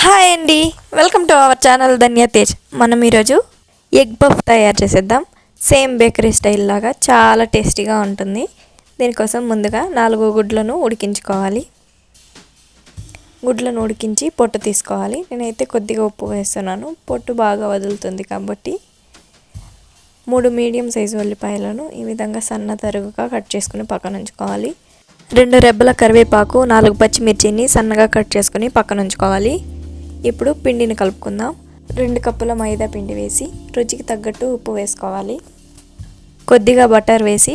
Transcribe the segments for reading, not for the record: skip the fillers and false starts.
Hi అండి, welcome to our channel ధన్య తేజ్. మనం ఈరోజు ఎగ్ పఫ్ తయారు చేసేద్దాం. సేమ్ బేకరీ స్టైల్ లాగా చాలా టేస్టీగా ఉంటుంది. దీనికోసం ముందుగా 4 గుడ్లను ఉడికించుకోవాలి. గుడ్లను ఉడికించి పొట్టు తీసుకోవాలి. నేనైతే కొద్దిగా ఉప్పు వేస్తున్నాను, పొట్టు బాగా వదులుతుంది కాబట్టి. 3 మీడియం సైజు ఉల్లిపాయలను ఈ విధంగా సన్న తరుగుగా కట్ చేసుకుని పక్కన ఉంచుకోవాలి. 2 రెబ్బల కరివేపాకు, 4 పచ్చిమిర్చిని సన్నగా కట్ చేసుకుని పక్కన ఉంచుకోవాలి. ఇప్పుడు పిండిని కలుపుకుందాం. 2 కప్పుల మైదా పిండి వేసి రుచికి తగ్గట్టు ఉప్పు వేసుకోవాలి. కొద్దిగా బటర్ వేసి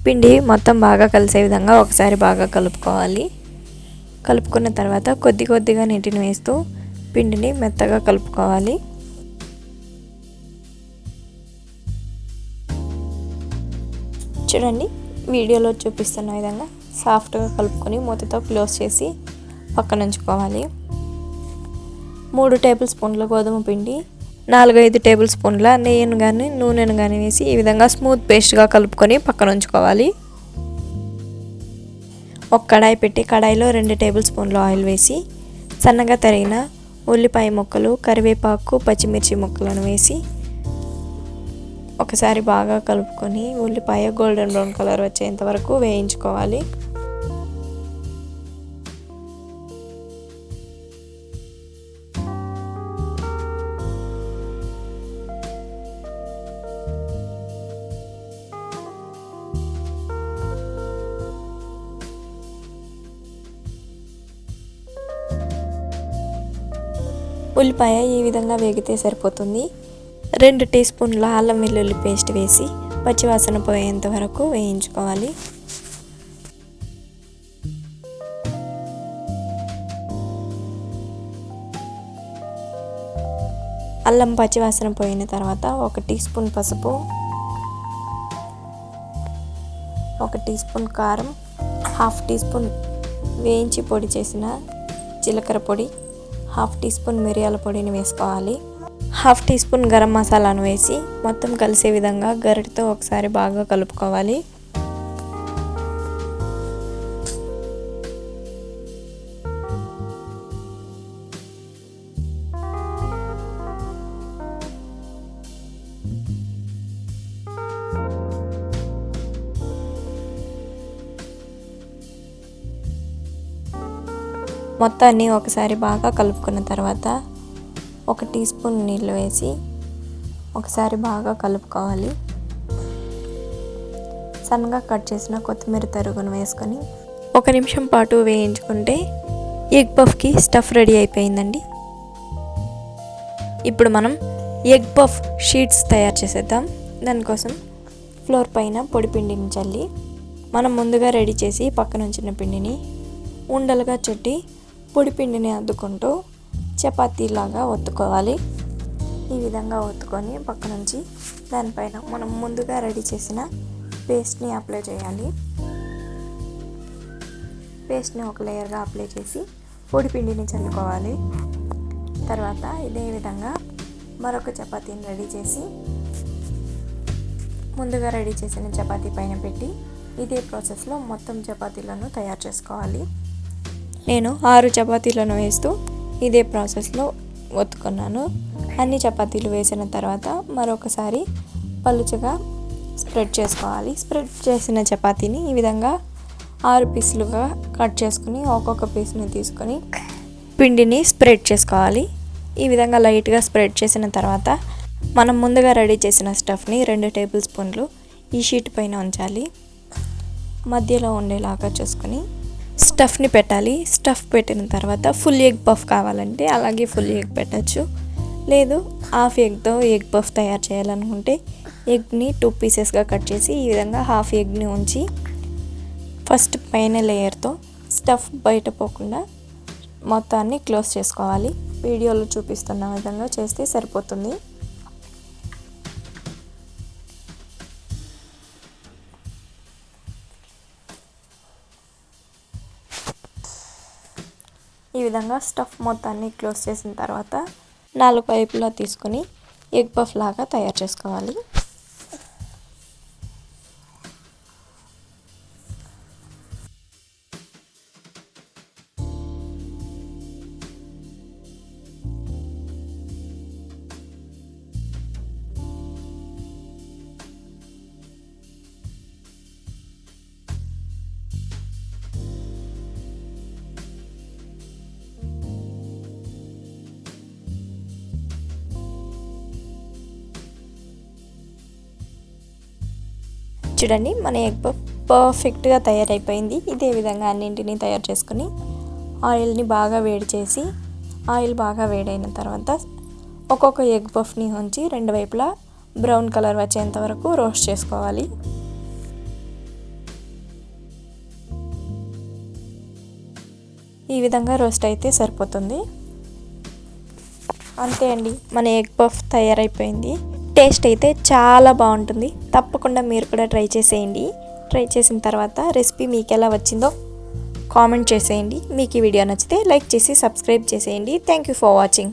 పిండి మొత్తం బాగా కలిసే విధంగా ఒకసారి బాగా కలుపుకోవాలి. కలుపుకున్న తర్వాత కొద్దిగా నీటిని వేస్తూ పిండిని మెత్తగా కలుపుకోవాలి. చూడండి, వీడియోలో చూపిస్తున్న విధంగా సాఫ్ట్గా కలుపుకొని మూతతో క్లోజ్ చేసి పక్కన ఉంచుకోవాలి. 3 టేబుల్ స్పూన్ల గోధుమ పిండి, 4-5 టేబుల్ స్పూన్ల నెయ్యిని కానీ నూనెను కానీ వేసి ఈ విధంగా స్మూత్ పేస్ట్గా కలుపుకొని పక్కన ఉంచుకోవాలి. ఒక కడాయి పెట్టి కడాయిలో 2 టేబుల్ స్పూన్ల ఆయిల్ వేసి సన్నగా తరిగిన ఉల్లిపాయ ముక్కలు, కరివేపాకు, పచ్చిమిర్చి ముక్కలను వేసి ఒకసారి బాగా కలుపుకొని ఉల్లిపాయ గోల్డెన్ బ్రౌన్ కలర్ వచ్చేంత వరకు వేయించుకోవాలి. ఉల్లిపాయ ఈ విధంగా వేగితే సరిపోతుంది. 2 టీ స్పూన్ల అల్లం వెల్లుల్లి పేస్ట్ వేసి పచ్చివాసన పోయేంత వరకు వేయించుకోవాలి. అల్లం పచ్చివాసన పోయిన తర్వాత 1 టీ స్పూన్ పసుపు, 1 టీ స్పూన్ కారం, 1/2 టీ స్పూన్ వేయించి పొడి చేసిన జీలకర్ర పొడి, 1/2 టీ స్పూన్ మిరియాల పొడిని వేసుకోవాలి. 1/2 టీ స్పూన్ గరం మసాలాను వేసి మొత్తం కలిసే విధంగా గరిటెతో ఒకసారి బాగా కలుపుకోవాలి. మొత్తాన్ని ఒకసారి బాగా కలుపుకున్న తర్వాత 1 టీ స్పూన్ నీళ్ళు వేసి ఒకసారి బాగా కలుపుకోవాలి. సన్నగా కట్ చేసిన కొత్తిమీర తరుగును వేసుకొని 1 నిమిషం పాటు వేయించుకుంటే ఎగ్ పఫ్కి స్టఫ్ రెడీ అయిపోయిందండి. ఇప్పుడు మనం ఎగ్ పఫ్ షీట్స్ తయారు చేసేద్దాం. దానికోసం ఫ్లోర్ పైన పొడి పిండిని చల్లి మనం ముందుగా రెడీ చేసి పక్కన ఉంచిన పిండిని ఉండలుగా చుట్టి పొడి పిండిని అద్దుకుంటూ చపాతీలాగా ఒత్తుకోవాలి. ఈ విధంగా ఒత్తుకొని పక్క నుంచి దానిపైన మనం ముందుగా రెడీ చేసిన పేస్ట్ని అప్లై చేయాలి. పేస్ట్ని ఒక లేయర్గా అప్లై చేసి పొడి పిండిని చల్లుకోవాలి. తర్వాత ఇదే విధంగా మరొక చపాతీని రెడీ చేసి ముందుగా రెడీ చేసిన చపాతీ పైన పెట్టి ఇదే ప్రాసెస్లో మొత్తం చపాతీలను తయారు చేసుకోవాలి. నేను 6 చపాతీలను వేస్తూ ఇదే ప్రాసెస్లో ఒత్తుకున్నాను. అన్ని చపాతీలు వేసిన తర్వాత మరొకసారి పలుచగా స్ప్రెడ్ చేసుకోవాలి. స్ప్రెడ్ చేసిన చపాతీని ఈ విధంగా 6 పీసులుగా కట్ చేసుకుని ఒక్కొక్క పీస్ని తీసుకొని పిండిని స్ప్రెడ్ చేసుకోవాలి. ఈ విధంగా లైట్గా స్ప్రెడ్ చేసిన తర్వాత మనం ముందుగా రెడీ చేసిన స్టఫ్ని 2 టేబుల్ స్పూన్లు ఈ షీట్ పైన ఉంచాలి. మధ్యలో ఉండేలాగా చూసుకొని స్టఫ్ని పెట్టాలి. స్టఫ్ పెట్టిన తర్వాత ఫుల్ ఎగ్ పఫ్ కావాలంటే అలాగే ఫుల్ ఎగ్ పెట్టచ్చు. లేదు హాఫ్ ఎగ్తో ఎగ్ పఫ్ తయారు చేయాలనుకుంటే ఎగ్ని 2 పీసెస్గా కట్ చేసి ఈ విధంగా హాఫ్ ఎగ్ని ఉంచి ఫస్ట్ పైన లేయర్తో స్టఫ్ బయట పోకుండా మొత్తాన్ని క్లోజ్ చేసుకోవాలి. వీడియోలో చూపిస్తున్న విధంగా చేస్తే సరిపోతుంది. ఈ విధంగా స్టఫ్ మొత్తాన్ని క్లోజ్ చేసిన తర్వాత 4 వైపులా తీసుకొని ఎగ్ పఫ్ లాగా తయారు చేసుకోవాలి. చూడండి మన ఎగ్ పఫ్ పర్ఫెక్ట్గా తయారైపోయింది. ఇదే విధంగా అన్నింటినీ తయారు చేసుకుని ఆయిల్ని బాగా వేడి చేసి, ఆయిల్ బాగా వేడైన తర్వాత ఒక్కొక్క ఎగ్ పఫ్ని ఉంచి రెండు వైపులా బ్రౌన్ కలర్ వచ్చేంత వరకు రోస్ట్ చేసుకోవాలి. ఈ విధంగా రోస్ట్ అయితే సరిపోతుంది. అంతే అండి, మన ఎగ్ పఫ్ తయారైపోయింది. టేస్ట్ అయితే చాలా బాగుంటుంది. తప్పకుండా మీరు కూడా ట్రై చేసేయండి. ట్రై చేసిన తర్వాత రెసిపీ మీకు ఎలా వచ్చిందో కామెంట్ చేసేయండి. మీకు ఈ వీడియో నచ్చితే లైక్ చేసి సబ్స్క్రైబ్ చేసేయండి. Thank you for watching.